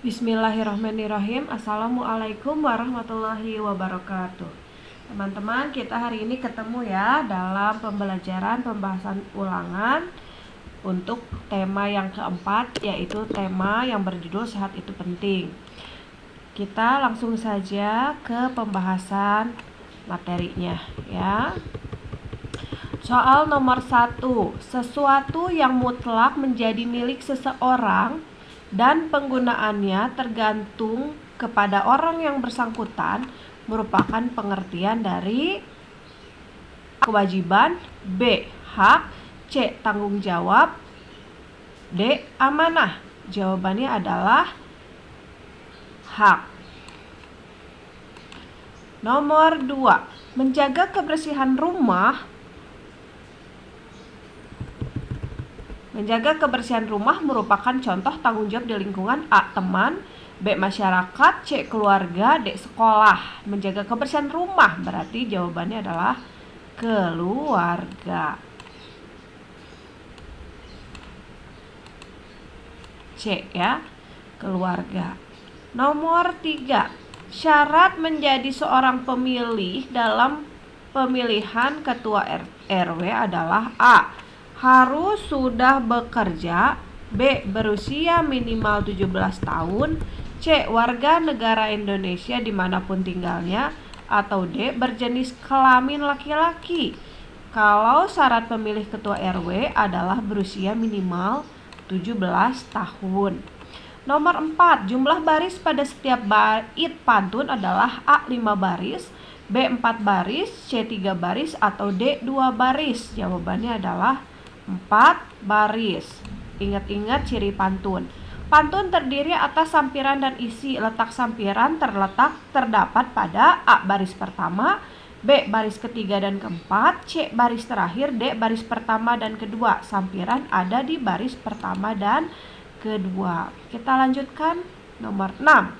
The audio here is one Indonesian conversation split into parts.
Bismillahirrahmanirrahim. Assalamualaikum warahmatullahi wabarakatuh. Teman-teman, kita hari ini ketemu ya dalam pembahasan ulangan untuk tema yang keempat, yaitu tema yang berjudul Sehat Itu Penting. Kita langsung saja ke pembahasan materinya ya. Soal nomor 1. Sesuatu yang mutlak menjadi milik seseorang dan penggunaannya tergantung kepada orang yang bersangkutan merupakan pengertian dari kewajiban, B. hak, C. tanggung jawab, D. amanah. Jawabannya adalah hak. Nomor 2. Menjaga kebersihan rumah merupakan contoh tanggung jawab di lingkungan. A. teman, B. masyarakat, C. keluarga, D. sekolah. Menjaga kebersihan rumah berarti jawabannya adalah keluarga. C ya, keluarga. Nomor 3. Syarat menjadi seorang pemilih dalam pemilihan ketua RW adalah A. harus sudah bekerja, B. berusia minimal 17 tahun, C. warga negara Indonesia dimanapun tinggalnya, atau D. berjenis kelamin laki-laki. Kalau syarat pemilih ketua RW adalah berusia minimal 17 tahun. Nomor 4. Jumlah baris pada setiap bait pantun adalah A. 5 baris, B. 4 baris, C. 3 baris, atau D. 2 baris. Jawabannya adalah 4 baris. Ingat-ingat ciri pantun. Pantun terdiri atas sampiran dan isi. Letak sampiran terdapat pada A. baris pertama, B. baris ketiga dan keempat, C. baris terakhir, D. baris pertama dan kedua. Sampiran ada di baris pertama dan kedua. Kita lanjutkan nomor 6.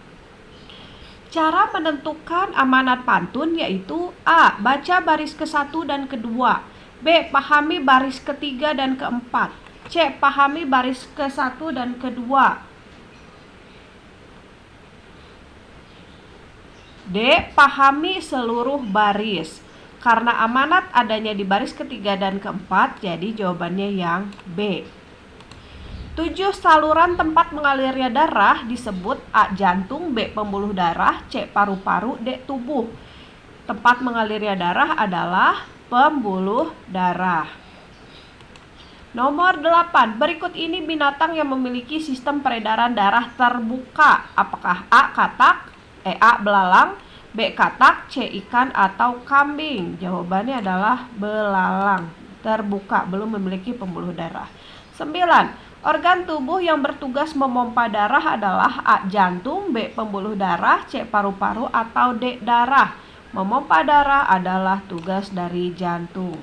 Cara menentukan amanat pantun yaitu A. baca baris ke-1 dan kedua, B. pahami baris ketiga dan keempat, C. pahami baris ke-1 dan kedua, D. pahami seluruh baris. Karena amanat adanya di baris ketiga dan keempat, jadi jawabannya yang B. 7. Saluran tempat mengalirnya darah disebut A. jantung, B. pembuluh darah, C. paru-paru, D. tubuh. Tempat mengalirnya darah adalah pembuluh darah. Nomor 8. Berikut ini binatang yang memiliki sistem peredaran darah terbuka. Apakah A. katak, A. belalang, B. katak, C. ikan, atau kambing? Jawabannya adalah belalang. Terbuka, belum memiliki pembuluh darah. 9. Organ tubuh yang bertugas memompa darah adalah A. jantung, B. pembuluh darah, C. paru-paru, atau D. darah. Memompa darah adalah tugas dari jantung.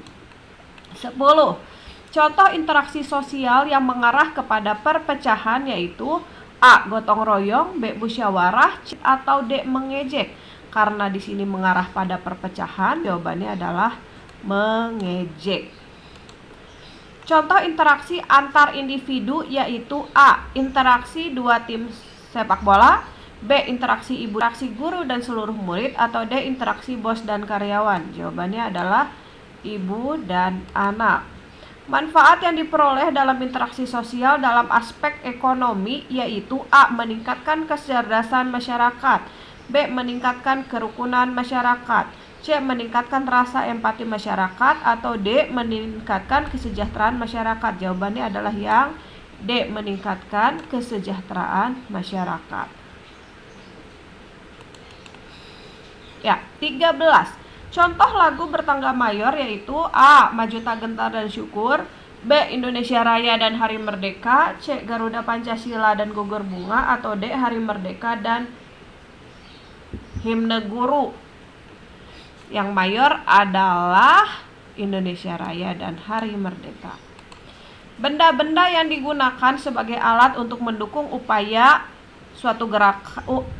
10. Contoh interaksi sosial yang mengarah kepada perpecahan yaitu A. gotong royong, B. musyawarah, C. atau D. mengejek. Karena di sini mengarah pada perpecahan, jawabannya adalah mengejek. Contoh interaksi antar individu yaitu A. interaksi dua tim sepak bola, B. interaksi ibu, interaksi guru dan seluruh murid, atau D. interaksi bos dan karyawan. Jawabannya adalah ibu dan anak. Manfaat yang diperoleh dalam interaksi sosial dalam aspek ekonomi yaitu A. meningkatkan kecerdasan masyarakat, B. meningkatkan kerukunan masyarakat, C. meningkatkan rasa empati masyarakat, atau D. meningkatkan kesejahteraan masyarakat. Jawabannya adalah yang D. meningkatkan kesejahteraan masyarakat. Ya, 13. Contoh lagu bertangga mayor yaitu A. Maju Tak Gentar dan Syukur, B. Indonesia Raya dan Hari Merdeka, C. Garuda Pancasila dan Gugur Bunga, atau D. Hari Merdeka dan Himne Guru. Yang mayor adalah Indonesia Raya dan Hari Merdeka. Benda-benda yang digunakan sebagai alat untuk mendukung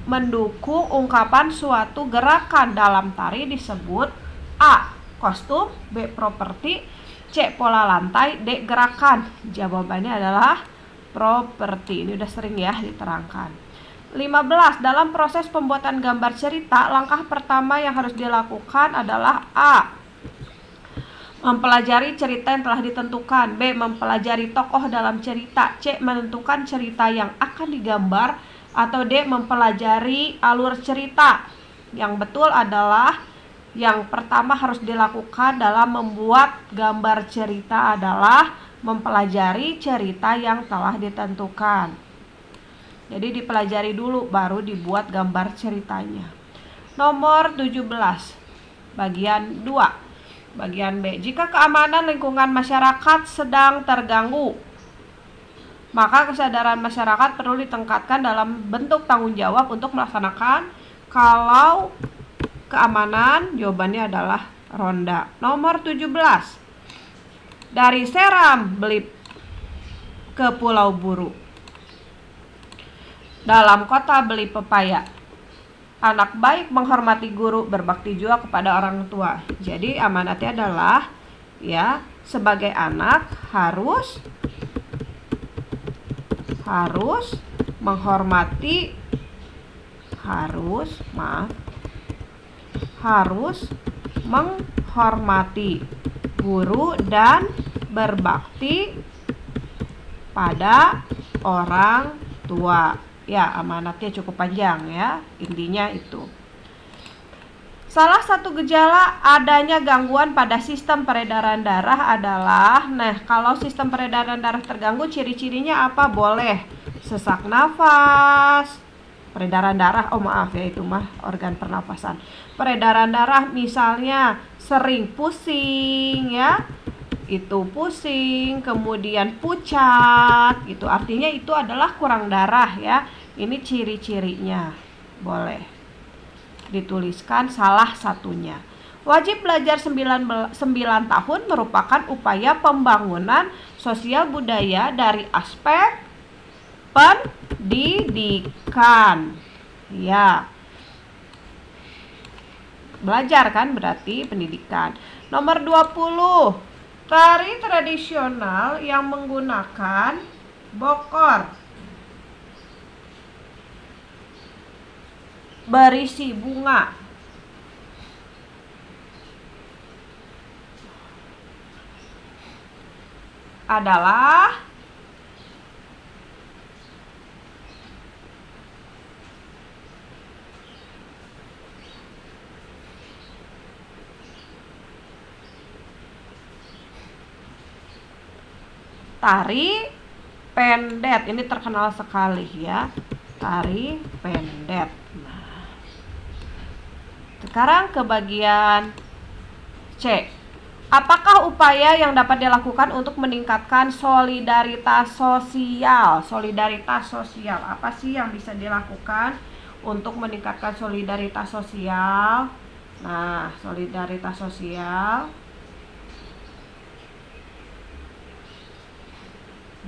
mendukung ungkapan suatu gerakan dalam tari disebut A. kostum, B. properti, C. pola lantai, D. gerakan. Jawabannya adalah properti. Ini udah sering ya diterangkan. 15. Dalam proses pembuatan gambar cerita, langkah pertama yang harus dilakukan adalah A. Mempelajari cerita yang telah ditentukan. B. Mempelajari tokoh dalam cerita. C. Menentukan cerita yang akan digambar. Atau D. Mempelajari alur cerita. Yang betul adalah yang pertama harus dilakukan dalam membuat gambar cerita adalah mempelajari cerita yang telah ditentukan. Jadi dipelajari dulu baru dibuat gambar ceritanya. Nomor 17. Bagian 2. Bagian B. Jika keamanan lingkungan masyarakat sedang terganggu, maka kesadaran masyarakat perlu ditingkatkan dalam bentuk tanggung jawab untuk melaksanakan. Kalau keamanan, jawabannya adalah ronda. Nomor 17. Dari Seram Belip ke Pulau Buru. Dalam kota Beli Pepaya. Anak baik menghormati guru, berbakti juga kepada orang tua. Jadi amanatnya adalah ya, sebagai anak harus menghormati guru dan berbakti pada orang tua. Ya, amanatnya cukup panjang ya, intinya itu. Salah satu gejala adanya gangguan pada sistem peredaran darah adalah, kalau sistem peredaran darah terganggu, ciri-cirinya apa? Boleh sesak nafas, peredaran darah, itu mah organ pernafasan. Peredaran darah misalnya sering pusing ya, itu pusing, kemudian pucat gitu, artinya itu adalah kurang darah ya. Ini ciri-cirinya, boleh dituliskan salah satunya. Wajib belajar 9 tahun merupakan upaya pembangunan sosial budaya dari aspek pendidikan. Ya. Belajar kan berarti pendidikan. Nomor 20. Tari tradisional yang menggunakan bokor berisi bunga adalah tari pendet. Ini terkenal sekali ya, tari pendet. Nah, sekarang ke bagian C. Apakah upaya yang dapat dilakukan untuk meningkatkan solidaritas sosial? Solidaritas sosial, apa sih yang bisa dilakukan untuk meningkatkan solidaritas sosial? Nah, solidaritas sosial,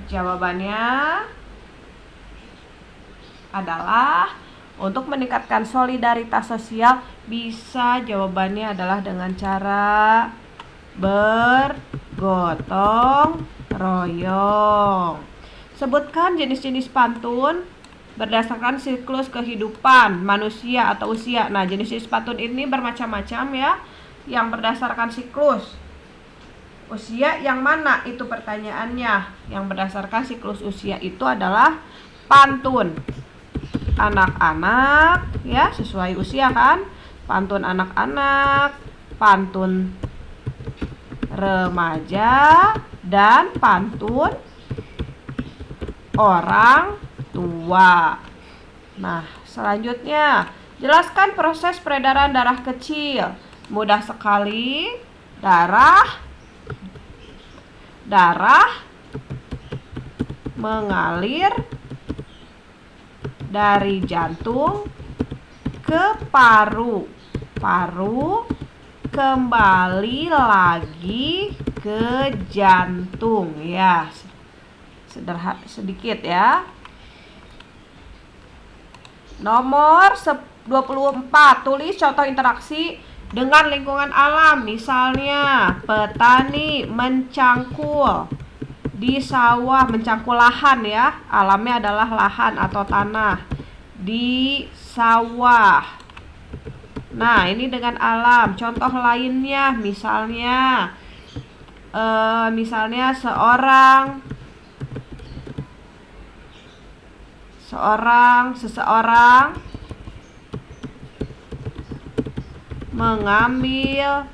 jawabannya adalah untuk meningkatkan solidaritas sosial bisa, jawabannya adalah dengan cara bergotong royong. Sebutkan jenis-jenis pantun berdasarkan siklus kehidupan manusia atau usia. Nah, jenis-jenis pantun ini bermacam-macam ya, yang berdasarkan siklus usia yang mana itu pertanyaannya. Yang berdasarkan siklus usia itu adalah pantun anak-anak ya, sesuai usia kan, pantun anak-anak, pantun remaja, dan pantun orang tua. Nah, selanjutnya jelaskan proses peredaran darah kecil. Mudah sekali. Darah mengalir dari jantung ke paru, kembali lagi ke jantung ya. Sedikit ya. Nomor 24, tulis contoh interaksi dengan lingkungan alam. Misalnya petani mencangkul di sawah, mencangkul lahan ya. Alamnya adalah lahan atau tanah. di sawah. Nah, ini dengan alam. Contoh lainnya, misalnya seseorang mengambil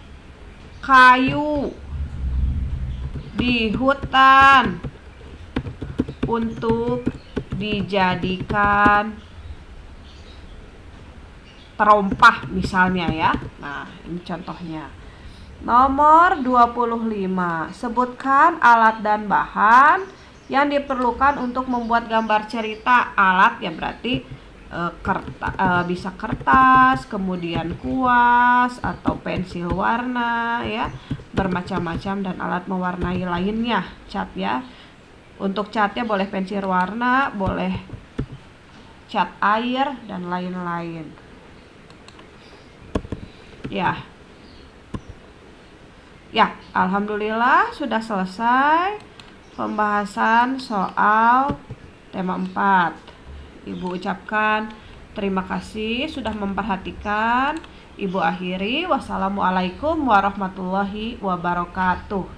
kayu di hutan untuk dijadikan terompah misalnya ya. Nah, ini contohnya. Nomor 25. Sebutkan alat dan bahan yang diperlukan untuk membuat gambar cerita. Alat ya berarti bisa kertas, kemudian kuas atau pensil warna ya, bermacam-macam, dan alat mewarnai lainnya, cat ya. Untuk catnya boleh pensil warna, boleh cat air dan lain-lain. Ya, alhamdulillah sudah selesai pembahasan soal tema 4. Ibu ucapkan terima kasih sudah memperhatikan. Ibu akhiri, wassalamualaikum warahmatullahi wabarakatuh.